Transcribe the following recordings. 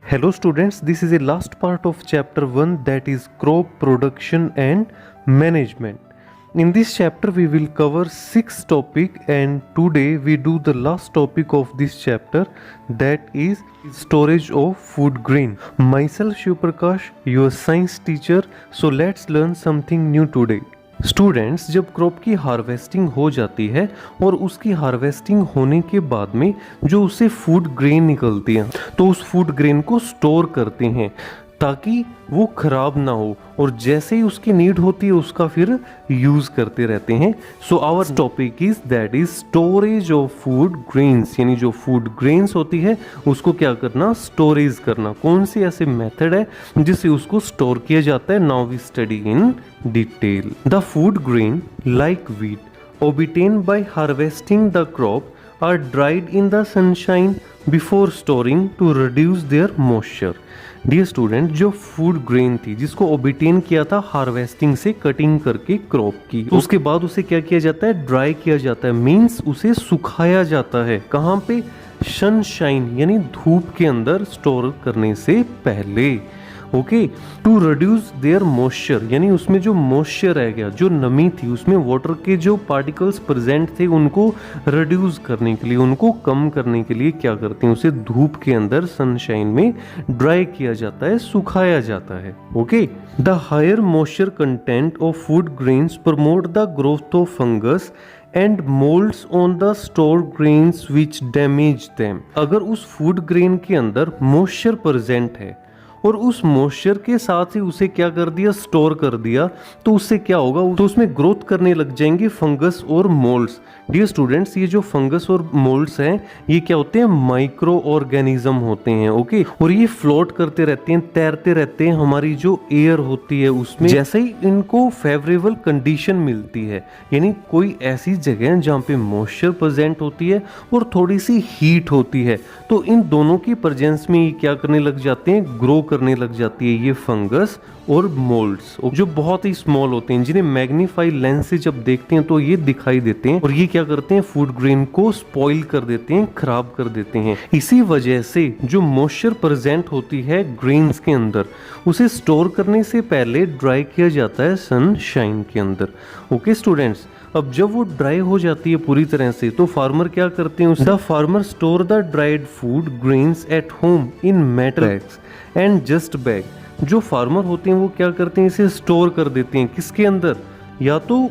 Hello students, this is a last part of chapter 1, that is crop production and management. In this chapter we will cover 6 topic, and today we do the last topic of this chapter, that is storage of food grain. Myself Shiv Prakash, your science teacher, so let's learn something new today. Students, जब crop की harvesting हो जाती है और उसकी harvesting होने के बाद में जो उससे फूड ग्रेन निकलती है, तो उस फूड ग्रेन को स्टोर करते हैं ताकि वो खराब ना हो, और जैसे ही उसकी नीड होती है उसका फिर यूज करते रहते हैं. So our topic is that is storage of food grains, यानी जो फूड ग्रेन्स होती है उसको क्या करना, स्टोरेज करना. कौन सी ऐसे मेथड है जिससे उसको स्टोर किया जाता है? Now we study in detail. The food grain like wheat obtained by harvesting the crop are dried in the sunshine before storing to reduce their moisture. Dear student, जो फूड ग्रेन थी जिसको ओबिटेन किया था harvesting से, cutting करके crop की, तो उसके बाद उसे क्या किया जाता है? ड्राई किया जाता है. मीन्स उसे सुखाया जाता है. कहाँ पे? सनशाइन यानी धूप के अंदर स्टोर करने से पहले. Okay, to reduce their moisture, यानी उसमें जो मॉइस्चर रह गया, जो नमी थी, उसमें वाटर के जो पार्टिकल्स प्रेजेंट थे उनको रिड्यूस करने के लिए, उनको कम करने के लिए क्या करते हैं? उसे धूप के अंदर सनशाइन में ड्राई किया जाता है, सुखाया जाता है. Okay, the higher moisture content of food grains promote the growth of fungus and molds on the store grains which damage them. अगर उस फूड ग्रेन के अंदर मॉइस्चर प्रेजेंट है और उस मॉइस्चर के साथ ही उसे क्या कर दिया? स्टोर कर दिया, तो उससे क्या होगा? तो उसमें ग्रोथ करने लग जाएंगे फंगस और मोल्ड्स. डियर स्टूडेंट्स, ये जो फंगस और मोल्ड्स हैं ये क्या होते हैं? माइक्रो ऑर्गेनिज्म होते हैं. ओके, और ये फ्लोट करते रहते हैं, तैरते रहते हैं हमारी जो एयर होती है उसमें. जैसे ही इनको फेवरेबल कंडीशन मिलती है, यानी कोई ऐसी जगह जहाँ पे मॉइस्चर प्रेजेंट होती है और थोड़ी सी हीट होती है, तो इन दोनों की प्रेजेंस में ये क्या करने लग जाते हैं? ग्रो करने लग जाती है ये फंगस और मोल्ड्स, जो बहुत ही स्मॉल होते हैं, जिन्हें मैग्नीफाई लेंस से जब देखते हैं तो ये दिखाई देते हैं, और ये क्या करते हैं? फूड ग्रेन को स्पॉइल कर देते हैं, खराब कर देते हैं. इसी वजह से जो मॉइस्चर प्रेजेंट होती है ग्रेन्स के अंदर, उसे स्टोर करने से पहले ड्राई किया जाता है सनशाइन के अंदर. ओके स्टूडेंट्स, अब जब वो ड्राई हो जाती है पूरी तरह से, तो फार्मर क्या करते हैं? The farmer store the dried food grains eight home in metal bags and just bag. जो फार्मर होते हैं वो क्या करते हैं? इसे स्टोर कर देते हैं. किसके अंदर? या तो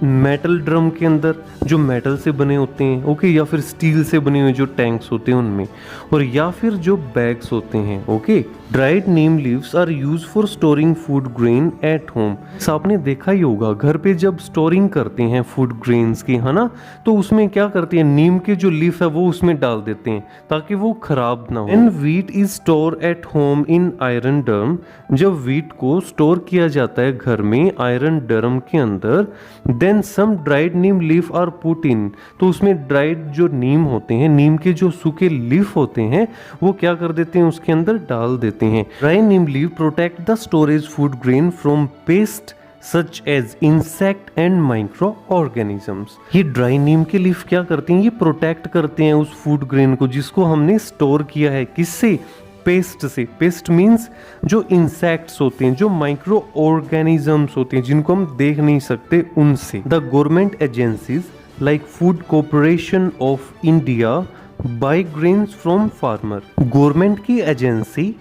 मेटल ड्रम के अंदर जो मेटल से बने होते हैं, ओके, या फिर स्टील से बने हुए जो टैंक्स होते हैं उनमें, और या फिर जो बैग्स होते हैं. Okay, dried neem leaves are use for storing food grain at home. आपने देखा ही होगा घर पे जब स्टोरिंग करते हैं फूड ग्रेन्स की, है ना, तो उसमें क्या करते हैं? नीम के जो लीफ है वो उसमें डाल देते हैं ताकि वो खराब ना हो. And wheat is store at home in iron drum. जब व्हीट को स्टोर किया जाता है घर में आयरन ड्रम के अंदर, then some dried neem leaf are put in. तो उसमें ड्राइड जो नीम होते हैं, नीम के जो सूखे लीफ होते हैं, वो क्या कर देते हैं? उसके अंदर डाल देते हैं. Dry neem leaf protect the storage food grain from pest such as insect and micro organisms. ये ड्राई नीम के लीफ क्या करते हैं? ये प्रोटेक्ट करते हैं उस फूड ग्रेन को जिसको हमने स्टोर किया है. किससे? पेस्ट से. पेस्ट मीन्स जो इंसेक्ट्स होते हैं, जो माइक्रो ऑर्गेनिजम्स होते हैं जिनको हम देख नहीं सकते, उनसे. The government agencies like food corporation of India by grains from farmer. Government की एजेंसी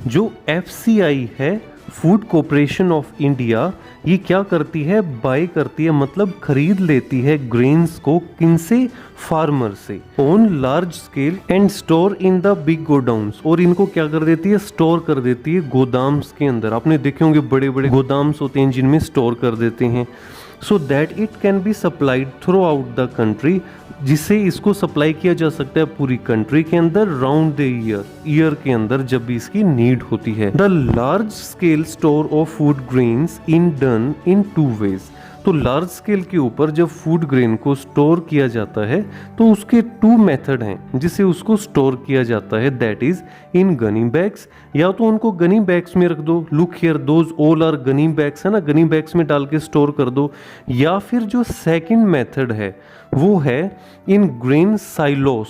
जो FCI है, फूड कॉर्पोरेशन ऑफ इंडिया, ये क्या करती है? बाय करती है, मतलब खरीद लेती है ग्रेन्स को. किनसे? फार्मर से. On large scale and store in the big godowns. और इनको क्या कर देती है? स्टोर कर देती है गोदाम्स के अंदर. आपने देखे होंगे बड़े बड़े गोदाम्स होते हैं जिनमें स्टोर कर देते हैं, so that it can be supplied through out the country, जिससे इसको सप्लाई किया जा सकता है पूरी कंट्री के अंदर राउंड द ईयर के अंदर जब भी इसकी नीड होती है. The large scale store of food grains in done in 2 ways. तो लार्ज स्केल के ऊपर जब फूड ग्रेन को स्टोर किया जाता है तो उसके 2 मेथड हैं जिससे उसको स्टोर किया जाता है, that is in gunny bags. या तो उनको गनी बैग्स में रख दो, look here those all are gunny bags, है ना, गनी बैग्स में डाल के स्टोर कर दो. या फिर जो सेकंड मेथड है वो है इन ग्रेन साइलोस.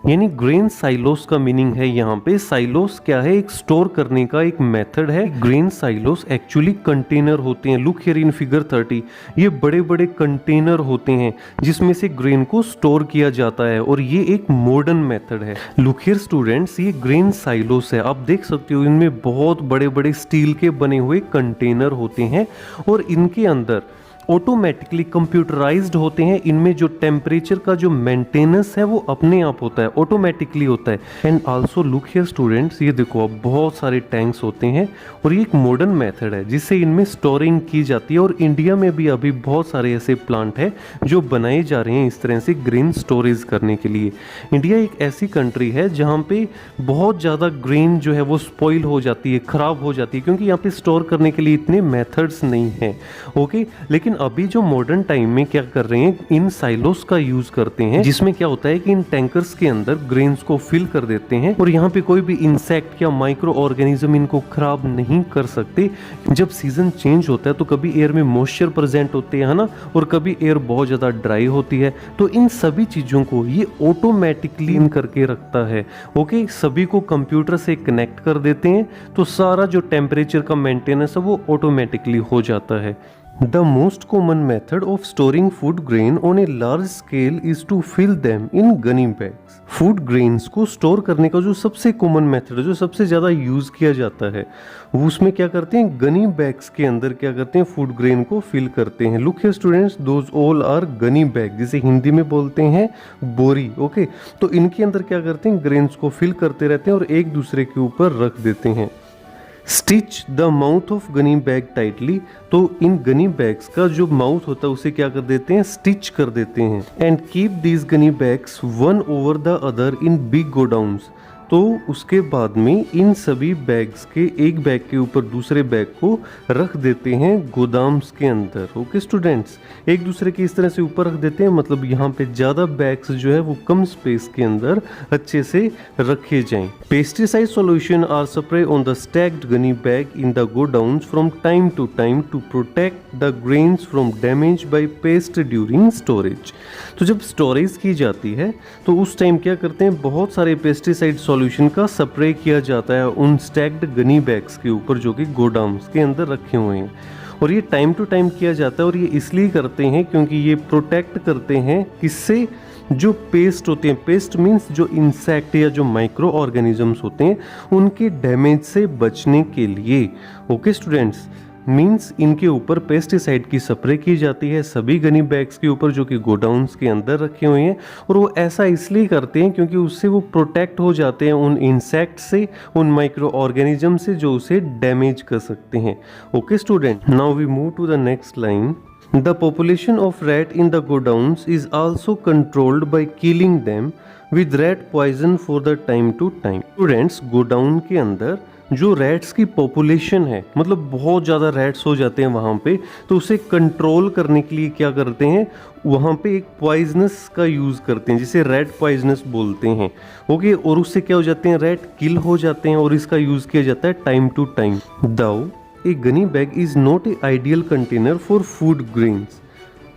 यानी ग्रेन साइलोस का मीनिंग है यहाँ पे, साइलोस क्या है, एक स्टोर करने का एक मेथड है। ग्रेन साइलोस एक्चुअली कंटेनर होते हैं, लुक हियर इन फिगर 30, ये बड़े बड़े कंटेनर होते हैं जिसमें से ग्रेन को स्टोर किया जाता है और ये एक मॉडर्न मेथड है। लुक हियर स्टूडेंट्स, ये ग्रेन साइलोस है, आप देख सकते हो इनमें बहुत बड़े बड़े स्टील के बने हुए कंटेनर होते हैं और इनके अंदर ऑटोमेटिकली कंप्यूटराइज्ड होते हैं। इनमें जो टेम्परेचर का जो मेंटेनेंस है वो अपने आप होता है, ऑटोमेटिकली होता है। And also look here students, ये देखो अब बहुत सारे टैंक्स होते हैं और ये एक मॉडर्न मेथड है जिससे इनमें स्टोरिंग की जाती है और इंडिया में भी अभी बहुत सारे ऐसे प्लांट हैं जो बनाए जा रहे हैं इस तरह से ग्रेन स्टोरेज करने के लिए। इंडिया एक ऐसी कंट्री है जहाँ पे बहुत ज़्यादा ग्रेन जो है वो स्पॉइल हो जाती है, ख़राब हो जाती है, क्योंकि यहाँ पे स्टोर करने के लिए इतने मेथड्स नहीं हैं। ओके, लेकिन अभी जो मॉडर्न टाइम में क्या कर रहे हैं, इन साइलोस का यूज करते हैं जिसमें क्या होता है कि इन टैंकर्स के अंदर ग्रेन्स को फिल कर देते हैं और यहाँ पे कोई भी इंसेक्ट या माइक्रो ऑर्गेनिज्म इनको खराब नहीं कर सकते। जब सीजन चेंज होता है तो कभी एयर में मॉइस्चर प्रेजेंट होते हैं, है ना, और कभी एयर बहुत ज्यादा ड्राई होती है, तो इन सभी चीजों को ये ऑटोमेटिकली इन करके रखता है। ओके, सभी को कंप्यूटर से कनेक्ट कर देते हैं तो सारा जो टेम्परेचर का मेंटेनेंस है वो ऑटोमेटिकली हो जाता है। The most common method of storing food grain on a large scale is to fill them in gunny bags. Food grains को स्टोर करने का जो सबसे कॉमन मेथड है, जो सबसे ज़्यादा यूज़ किया जाता है, वो उसमें क्या करते हैं, गनी बैग्स के अंदर क्या करते हैं, फूड ग्रेन को फिल करते हैं। Look here students, those all are gunny bag, जिसे हिंदी में बोलते हैं बोरी। ओके, तो इनके अंदर क्या करते हैं, ग्रेन्स को फिल करते रहते हैं और एक दूसरे के ऊपर रख देते हैं। Stitch the mouth of gunny bag tightly, तो इन गनी बैग्स का जो माउथ होता है उसे क्या कर देते हैं, स्टिच कर देते हैं। And keep these Ghani bags one over the other in big godowns, तो उसके बाद में इन सभी बैग्स के एक बैग के ऊपर दूसरे बैग को रख देते हैं गोदाम्स के अंदर। ओके स्टूडेंट्स, एक दूसरे के इस तरह से ऊपर रख देते हैं, मतलब यहाँ पे ज़्यादा बैग्स जो है वो कम स्पेस के अंदर अच्छे से रखे जाएं। Pesticide solution are spray on the stacked gunny bag in the godowns from time to protect the grains from damage by pest during storage. तो जब स्टोरेज की जाती है तो उस टाइम क्या करते हैं, बहुत सारे पेस्टिसाइड सॉल्यूशन का स्प्रे किया जाता है उन स्टैक्ड गनी बैग्स के ऊपर जो कि गोडाउन्स के अंदर रखे हुए हैं। और ये टाइम टू टाइम किया जाता है और ये इसलिए करते हैं क्योंकि ये प्रोटेक्ट करते हैं किससे, जो पेस्ट होते हैं, पेस्ट मीन्स जो इंसेक्ट या जो माइक्रो ऑर्गेनिजम्स होते हैं उनके डैमेज से बचने के लिए। ओके स्टूडेंट्स, मीन्स इनके ऊपर पेस्टिसाइड की स्प्रे की जाती है सभी गनी बैग्स के ऊपर जो कि गोडाउन्स के अंदर रखे हुए हैं, और वो ऐसा इसलिए करते हैं क्योंकि उससे वो प्रोटेक्ट हो जाते हैं उन इंसेक्ट से, उन माइक्रो ऑर्गेनिज्म से जो उसे डैमेज कर सकते हैं। Okay student, now we move to the next line. The population of rat in the godowns is also controlled by killing them with rat poison for the time to time. Students, godown के अंदर जो rats की population है, मतलब बहुत ज़्यादा rats हो जाते हैं वहाँ पे, तो उसे कंट्रोल करने के लिए क्या करते हैं, वहाँ पे एक पॉइजनस का यूज़ करते हैं जिसे रैट पॉइजनस बोलते हैं। ओके, और उससे क्या हो जाते हैं, रैट किल हो जाते हैं और इसका यूज़ किया जाता है time to time. Though A gunny bag is not an ideal container for food grains,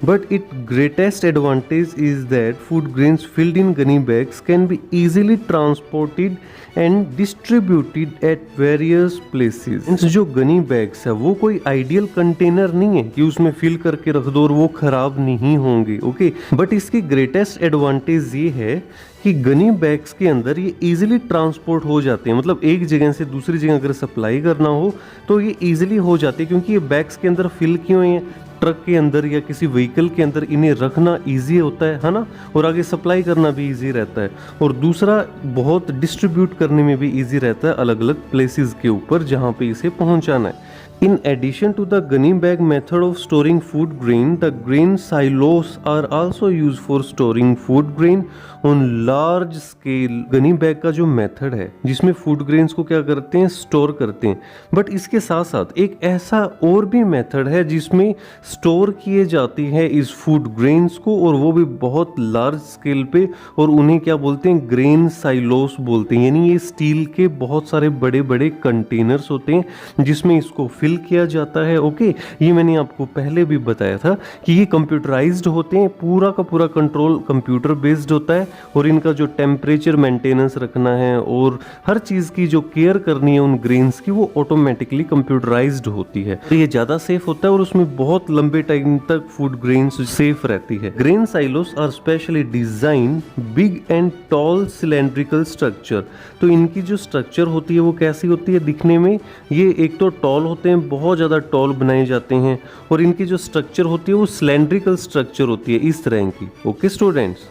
but its greatest advantage is that food grains filled in gunny bags can be easily transported and distributed at various places. जो Ghani bags है वो कोई ideal container नहीं है कि उसमें fill करके रख दो और वो खराब नहीं होंगे। ओके, बट इसकी ग्रेटेस्ट एडवांटेज ये है कि गनी बैग्स के अंदर ये इजीली ट्रांसपोर्ट हो जाते हैं, मतलब एक जगह से दूसरी जगह अगर सप्लाई करना हो तो ये इजीली हो जाते हैं क्योंकि ये बैग्स के अंदर फिल किए हुए हैं। ट्रक के अंदर या किसी व्हीकल के अंदर इन्हें रखना इजी होता है ना, और आगे सप्लाई करना भी इजी रहता है, और दूसरा बहुत डिस्ट्रीब्यूट करने में भी इजी रहता है अलग अलग प्लेसेस के ऊपर जहाँ पे इसे पहुँचाना है। In addition to the gunny bag method of storing food grain, the grain silos are also used for storing food grain on large scale. Gunny bag का जो मेथड है जिसमें फूड ग्रेन्स को क्या करते हैं, स्टोर करते हैं, बट इसके साथ साथ एक ऐसा और भी मेथड है जिसमें स्टोर किए जाती है इस फूड ग्रेन्स को, और वो भी बहुत लार्ज स्केल पे, और उन्हें क्या बोलते हैं, ग्रेन साइलोस बोलते हैं। यानी ये स्टील के बहुत सारे बड़े बड़े कंटेनर्स होते हैं जिसमें इसको फिल किया जाता है। ओके, ये मैंने आपको पहले भी बताया था कि ये कंप्यूटराइज्ड होते हैं, पूरा का पूरा कंट्रोल कंप्यूटर बेस्ड होता है और इनका जो टेम्परेचर मेंटेनेंस रखना है और हर चीज़ की जो केयर करनी है उन ग्रेन्स की, वो ऑटोमेटिकली कंप्यूटराइज्ड होती है। तो ये ज़्यादा सेफ होता है और उसमें बहुत लंबे टाइम तक फूड ग्रेन्स सेफ रहती है। Grain silos are specially design big and tall cylindrical structure. तो इनकी जो स्ट्रक्चर होती है वो कैसी होती है दिखने में, ये एक तो टॉल होते हैं, बहुत ज़्यादा टॉल बनाए जाते हैं, और इनकी जो स्ट्रक्चर होती है वो सिलेंड्रिकल स्ट्रक्चर होती है इस तरह की। Okay students,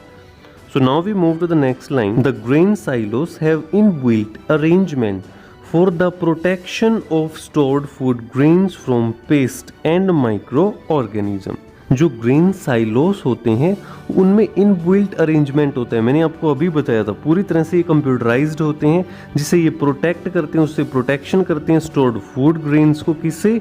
so now we move to the next line. The grain silos have inbuilt arrangement for the protection of stored food grains from pest and microorganism. जो ग्रेन साइलोस होते हैं उनमें inbuilt arrangement होता है। मैंने आपको अभी बताया था, पूरी तरह से ये कंप्यूटराइज्ड होते हैं, जिससे ये प्रोटेक्ट करते हैं, उससे प्रोटेक्शन करते हैं स्टोर्ड फूड ग्रेन्स को, किससे,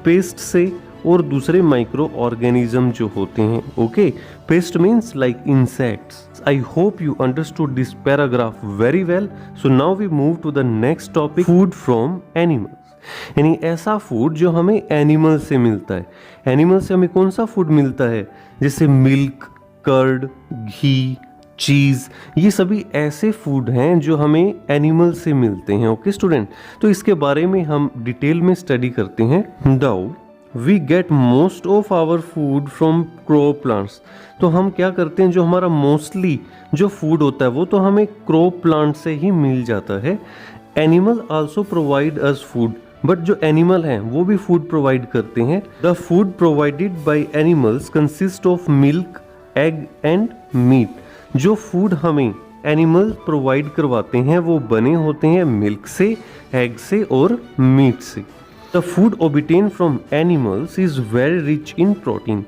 पेस्ट से और दूसरे माइक्रो ऑर्गेनिज्म जो होते हैं। Okay, pest means like insects. I hope you understood this paragraph very well. So now we move to the next topic, food from animals. यानी ऐसा फूड जो हमें एनिमल से मिलता है। एनिमल से हमें कौन सा फूड मिलता है, जैसे मिल्क, कर्ड, घी, चीज़, ये सभी ऐसे फूड हैं जो हमें एनिमल से मिलते हैं। ओके स्टूडेंट, तो इसके बारे में हम डिटेल में स्टडी करते हैं। Now we get most of our food from crop plants. तो हम क्या करते हैं, जो हमारा मोस्टली जो फूड होता है वो तो हमें क्रॉप प्लांट से ही मिल जाता है। Animal also provide us food, but जो एनिमल हैं वो भी फूड प्रोवाइड करते हैं। The food provided by animals consist of milk, egg and meat. जो फूड हमें एनिमल प्रोवाइड करवाते हैं वो बने होते हैं मिल्क से, एग से और मीट से। The food obtained from animals is very rich in protein.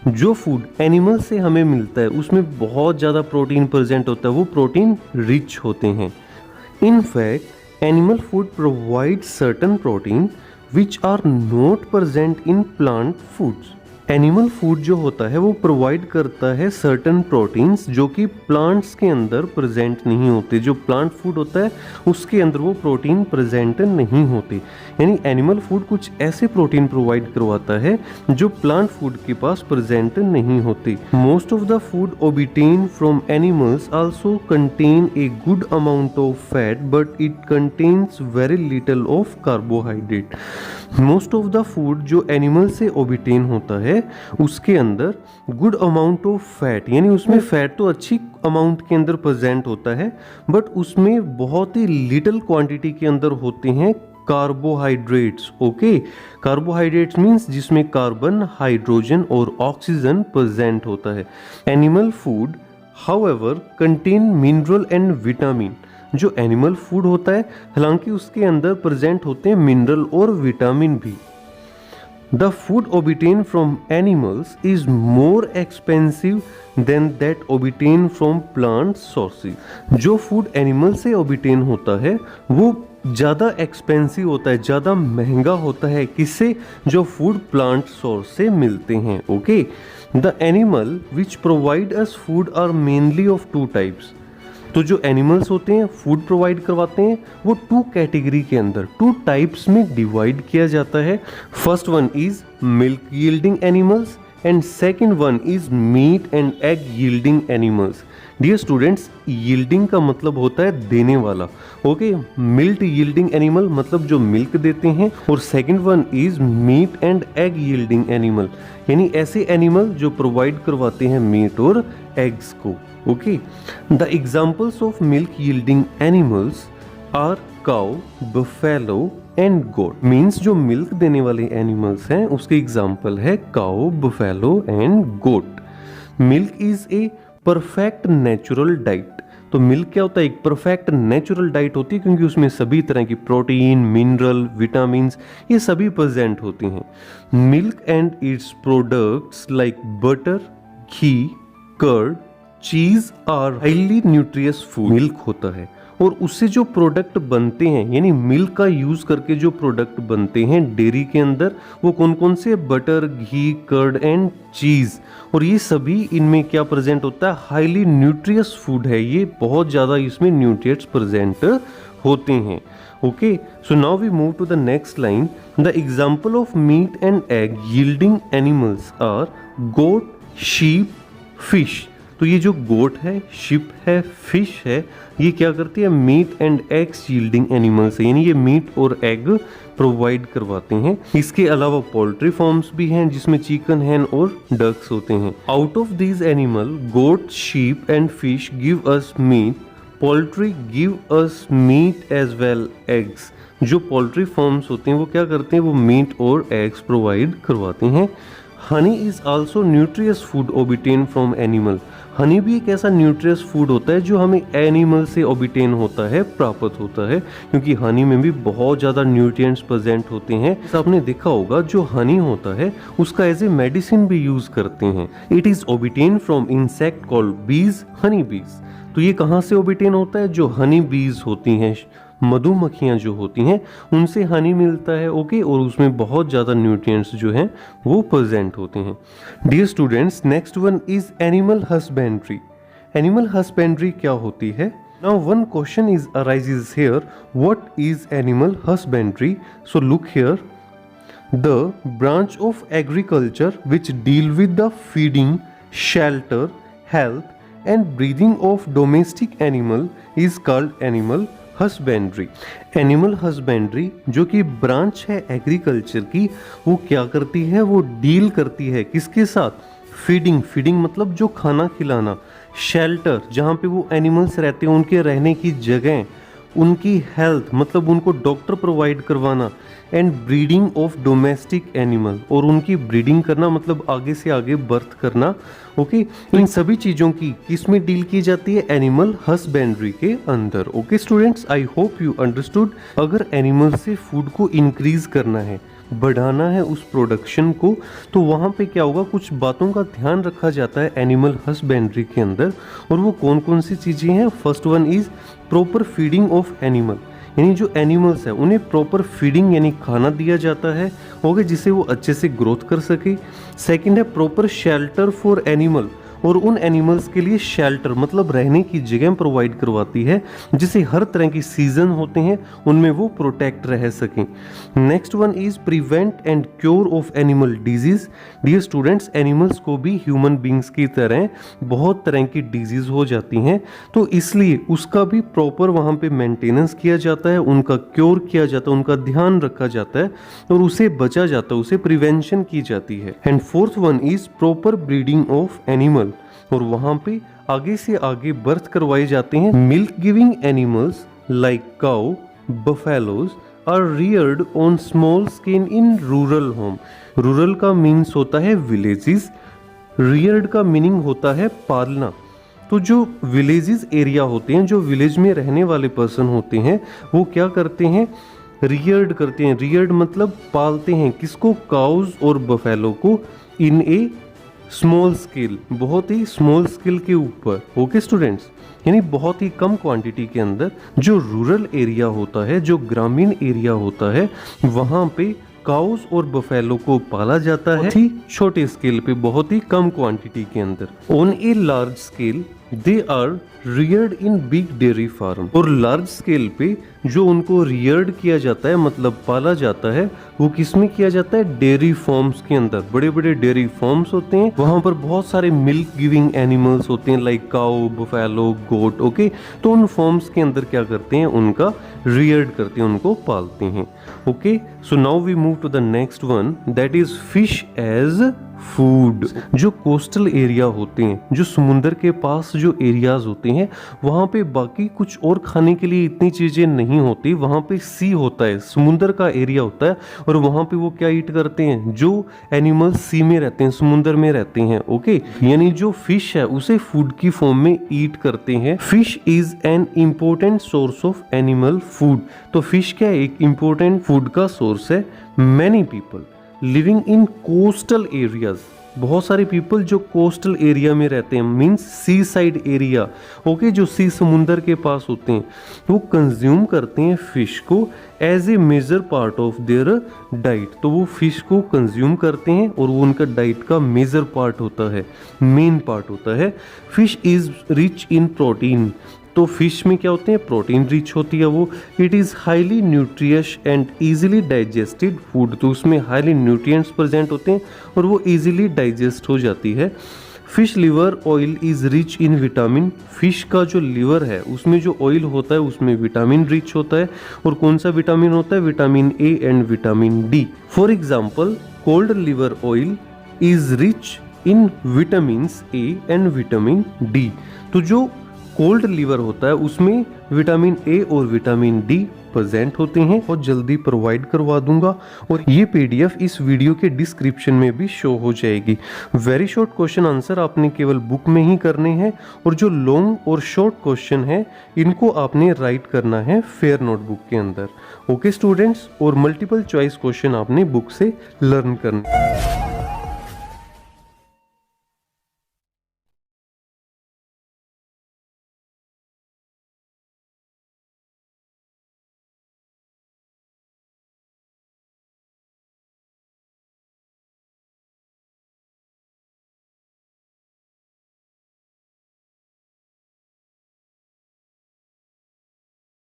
जो फूड एनिमल से हमें मिलता है उसमें बहुत ज़्यादा प्रोटीन प्रेजेंट होता है, वो प्रोटीन रिच होते हैं। In fact animal food provides certain protein which are not present in plant foods. Animal food जो होता है वो प्रोवाइड करता है सर्टन प्रोटीन्स जो कि प्लांट्स के अंदर प्रेजेंट नहीं होते। जो प्लांट फूड होता है उसके अंदर वो प्रोटीन प्रेजेंट नहीं होते। यानी एनिमल फूड कुछ ऐसे प्रोटीन प्रोवाइड करवाता है जो प्लांट फूड के पास प्रेजेंट नहीं होते। Most of the food obtained from animals also contain a good amount of fat, but it contains very little of carbohydrate. Most of the food जो animal से obtain होता है उसके अंदर गुड अमाउंट ऑफ फैट, यानी उसमें fat तो अच्छी अमाउंट के अंदर प्रेजेंट होता है, बट उसमें बहुत ही लिटिल क्वांटिटी के अंदर होते हैं कार्बोहाइड्रेट्स। ओके, कार्बोहाइड्रेट्स मीन्स जिसमें कार्बन, हाइड्रोजन और ऑक्सीजन प्रेजेंट होता है। Animal food however contain mineral and vitamin. जो एनिमल फूड होता है हालांकि उसके अंदर प्रेजेंट होते हैं मिनरल और विटामिन भी। The food obtained from animals is more expensive than that obtained from plant sources. जो फूड एनिमल से obtain होता है वो ज़्यादा एक्सपेंसिव होता है, ज़्यादा महंगा होता है, किससे, जो फूड प्लांट सोर्स से मिलते हैं। Okay, the animal which provide us food are mainly of two types. तो जो एनिमल्स होते हैं फूड प्रोवाइड करवाते हैं वो टू कैटेगरी के अंदर, टू टाइप्स में डिवाइड किया जाता है। First one is milk yielding animals and second one is meat and egg yielding animals. Dear students, yielding का मतलब होता है देने वाला। ओके, मिल्क यील्डिंग एनिमल मतलब जो मिल्क देते हैं, और second one is meat and egg yielding animal, यानी ऐसे एनिमल जो प्रोवाइड करवाते हैं मीट और एग्स को। Okay, the examples of milk yielding animals are cow, buffalo and goat. Means जो मिल्क देने वाले एनिमल्स हैं उसके एग्जाम्पल है cow, buffalo and goat. Milk is a perfect natural diet. तो मिल्क क्या होता है, एक परफेक्ट नेचुरल डाइट होती है क्योंकि उसमें सभी तरह की प्रोटीन, मिनरल, विटामिन्स ये सभी प्रेजेंट होती हैं। Milk and its products like butter, ghee, curd, cheese are highly nutritious food. Milk होता है और उससे जो प्रोडक्ट बनते हैं, यानी मिल्क का यूज करके जो प्रोडक्ट बनते हैं डेयरी के अंदर, वो कौन कौन से, बटर, घी, कर्ड एंड चीज। और ये सभी इनमें क्या प्रेजेंट होता है, हाईली न्यूट्रियस फूड है। ये बहुत ज़्यादा इसमें न्यूट्रिएंट्स प्रेजेंट होते हैं। Okay, so now we move to the next line. The example of meat and egg yielding animals are goat, sheep, fish. तो ये जो गोट है, शिप है, फिश है, ये क्या करती है? Meat and eggs yielding animals है, यानी ये मीट और एग प्रोवाइड करवाते हैं। इसके अलावा पोल्ट्री फॉर्म्स भी हैं जिसमें चिकन, हैन और डक्स होते हैं। Out of these animal goat, sheep and fish give us meat, poultry give us meat as well eggs. जो पोल्ट्री फॉर्म्स होते हैं वो क्या करते हैं? वो मीट और एग्स प्रोवाइड करवाते हैं। Honey is also nutritious food obtained from animal. Honey भी एक ऐसा न्यूट्रियस फूड होता है जो हमें एनिमल से ओबिटेन होता है, प्राप्त होता है, क्योंकि हनी में भी बहुत ज़्यादा न्यूट्रिएंट्स प्रेजेंट होते हैं। आपने देखा होगा जो हनी होता है उसका एज ए मेडिसिन भी यूज करते हैं। It is obtained from insect called bees, honey बीज। तो ये कहाँ से ओबिटेन होता है? जो हनी बीज होती हैं, मधुमक्खियाँ जो होती हैं, उनसे हनी मिलता है। ओके, और उसमें बहुत ज़्यादा न्यूट्रिएंट्स जो हैं वो प्रेजेंट होते हैं। Dear students, next one is animal husbandry. Animal husbandry क्या होती है? Now one question is arises here, what is animal husbandry? So look here, the branch of agriculture which deal with the feeding, shelter, health and breeding of domestic animal is called animal husbandry. Animal husbandry जो कि branch है agriculture की, वो क्या करती है? वो deal करती है किसके साथ? फीडिंग, फीडिंग मतलब जो खाना खिलाना, शेल्टर जहाँ पे वो एनिमल्स रहते हैं उनके रहने की जगह, उनकी हेल्थ मतलब उनको डॉक्टर प्रोवाइड करवाना, and breeding of domestic animal, और उनकी ब्रीडिंग करना मतलब आगे से आगे बर्थ करना। ओके, इन सभी चीज़ों की किसमें डील की जाती है? एनिमल हस्बेंड्री के अंदर। Okay students, I hope you understood. अगर एनिमल से फूड को इंक्रीज करना है, बढ़ाना है उस प्रोडक्शन को, तो वहाँ पे क्या होगा? कुछ बातों का ध्यान रखा जाता है एनिमल हस्बेंड्री के अंदर। और वो कौन कौन सी चीज़ें हैं? First one is proper feeding of animal, यानी जो एनिमल्स है उन्हें प्रॉपर फीडिंग यानी खाना दिया जाता है, ओके, जिससे वो अच्छे से ग्रोथ कर सके। सेकंड है प्रॉपर शेल्टर फॉर एनिमल, और उन एनिमल्स के लिए शेल्टर मतलब रहने की जगह प्रोवाइड करवाती है, जिससे हर तरह की सीजन होते हैं उनमें वो प्रोटेक्ट रह सकें। Next one is prevent and cure of animal disease. Dear students, animals को भी ह्यूमन बींग्स की तरह बहुत तरह की डिजीज हो जाती हैं, तो इसलिए उसका भी प्रॉपर वहाँ पे मेंटेनेंस किया जाता है, उनका क्योर किया जाता है, उनका ध्यान रखा जाता है और उसे बचा जाता है, उसे प्रिवेंशन की जाती है। And fourth one is proper breeding of animal, और वहां पे आगे से आगे बर्थ करवाए जाते हैं। Milk giving animals like cow, buffaloes are reared on small scale in rural home. Rural का मीन्स होता है विलेजेस, रियर्ड का मीनिंग होता है पालना। तो जो विलेजेस एरिया होते हैं, जो विलेज में रहने वाले पर्सन होते हैं, वो क्या करते हैं? रियर्ड करते हैं। रियर्ड मतलब पालते हैं, किसको? काउज और बफेलो को, इन ए स्मॉल स्केल, बहुत ही स्मॉल स्केल के ऊपर। ओके स्टूडेंट्स, यानी बहुत ही कम क्वांटिटी के अंदर। जो रूरल एरिया होता है, जो ग्रामीण एरिया होता है, वहाँ पे काउस और बफेलो को पाला जाता है ही छोटे स्केल पे, बहुत ही कम क्वांटिटी के अंदर। On a large scale they are reared in big dairy farm, और लार्ज स्केल पे जो उनको रियर्ड किया जाता है मतलब पाला जाता है, वो किसमें किया जाता है? डेयरी फार्म्स के अंदर। बड़े बड़े डेयरी फार्म्स होते हैं, वहां पर बहुत सारे मिल्क गिविंग एनिमल्स होते हैं लाइक काउ, बफेलो, गोट। ओके, तो उन फार्म्स के अंदर क्या करते हैं? उनका रियर्ड करते हैं, उनको पालते हैं। Okay, so now we move to the next one, that is fish as food. जो कोस्टल एरिया होते हैं, जो समुंदर के पास जो एरियाज होते हैं, वहाँ पे बाकी कुछ और खाने के लिए इतनी चीज़ें नहीं होती। वहाँ पे सी होता है, समुंदर का एरिया होता है, और वहाँ पे वो क्या ईट करते हैं? जो एनिमल्स सी में रहते हैं, समुंदर में रहते हैं। ओके, यानी जो फिश है उसे फूड की फॉर्म में ईट करते हैं। Fish is an important source of animal food. तो फिश क्या है? एक इम्पोर्टेंट फूड का सोर्स है। Many people living in coastal areas, बहुत सारे पीपल जो कोस्टल एरिया में रहते हैं, मीन्स सी साइड एरिया, ओके, जो सी समुंदर के पास होते हैं, वो कंज्यूम करते हैं फिश को as a major part of their diet. तो वो फिश को कंज्यूम करते हैं और वो उनका डाइट का मेजर पार्ट होता है, मेन पार्ट होता है। Fish is rich in protein, तो फिश में क्या होते हैं, प्रोटीन रिच होती है वो। It is highly nutritious and easily digested food, तो उसमें हाईली न्यूट्रिएंट्स प्रेजेंट होते हैं और वो ईजिली डाइजेस्ट हो जाती है। Fish liver oil is rich in vitamin, fish का जो लिवर है उसमें जो ऑयल होता है उसमें विटामिन रिच होता है। और कौन सा विटामिन होता है, vitamin A and vitamin D. For example cold liver oil is rich in vitamin A and vitamin D. तो जो कोल्ड लिवर होता है उसमें विटामिन ए और विटामिन डी प्रेजेंट होते हैं। और जल्दी प्रोवाइड करवा दूंगा और ये पीडीएफ इस वीडियो के डिस्क्रिप्शन में भी शो हो जाएगी। वेरी शॉर्ट क्वेश्चन आंसर आपने केवल बुक में ही करने हैं और जो लॉन्ग और शॉर्ट क्वेश्चन है इनको आपने राइट करना है फेयर नोटबुक के अंदर। ओके स्टूडेंट्स, और मल्टीपल चॉइस क्वेश्चन आपने बुक से लर्न करने।